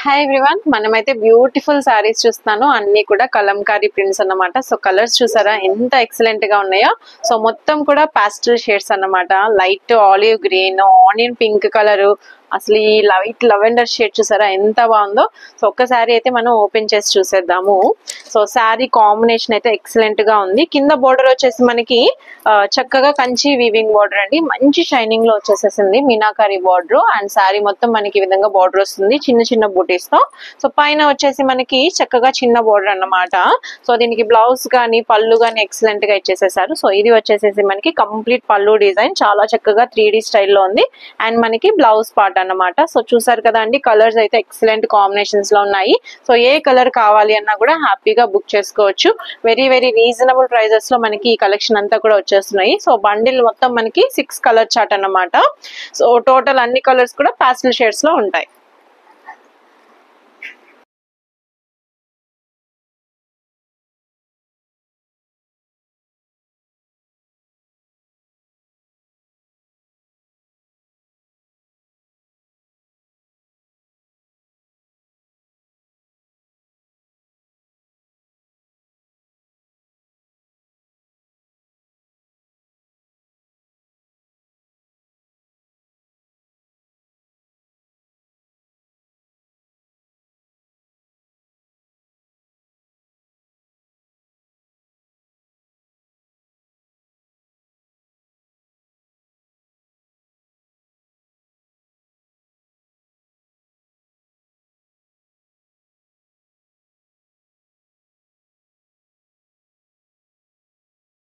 Hi everyone, మనమైతే beautiful saris చూస్తున్నాను. అన్ని కూడా కలంకారీ ప్రింట్స్ అన్నమాట. సో కలర్స్ చూసారా ఎంత ఎక్సలెంట్ గా ఉన్నాయో. సో మొత్తం కూడా పాస్టల్ షేడ్స్ అన్నమాట. Light olive green, onion pink colour, అసలు ఈ లైట్ లెవెండర్ షేడ్ చూసారా ఎంత బాగుందో. సో ఒక్కసారి అయితే మనం ఓపెన్ చేసి చూసేద్దాము. సో శారీ కాంబినేషన్ అయితే ఎక్సలెంట్ గా ఉంది. కింద బోర్డర్ వచ్చేసి మనకి చక్కగా కంచి వీవింగ్ బోర్డర్ అండి, మంచి షైనింగ్ లో వచ్చేసేసింది మీనాకారి బోర్డర్. అండ్ శారీ మొత్తం మనకి ఈ విధంగా బోర్డర్ వస్తుంది చిన్న చిన్న బూటీస్ తో. సో పైన వచ్చేసి మనకి చక్కగా చిన్న బోర్డర్ అన్నమాట. సో దీనికి బ్లౌజ్ గానీ పళ్ళు గానీ ఎక్సలెంట్ గా ఇచ్చేసేసారు. సో ఇది వచ్చేసేసి మనకి కంప్లీట్ పళ్ళు డిజైన్ చాలా చక్కగా 3D స్టైల్లో ఉంది. అండ్ మనకి బ్లౌజ్ పార్ట్ అన్నమాట. సో చూసారు కదా అండి, కలర్స్ అయితే ఎక్సలెంట్ కాంబినేషన్స్ లో ఉన్నాయి. సో ఏ కలర్ కావాలి అన్నా కూడా హ్యాపీగా బుక్ చేసుకోవచ్చు. వెరీ వెరీ రీజనబుల్ ప్రైజెస్ లో మనకి ఈ కలెక్షన్ అంతా కూడా వచ్చేస్తున్నాయి. సో బండిల్ మొత్తం మనకి 6 కలర్ చార్ట్ అన్నమాట. సో టోటల్ అన్ని కలర్స్ కూడా పాస్టల్ షేడ్స్ లో ఉంటాయి.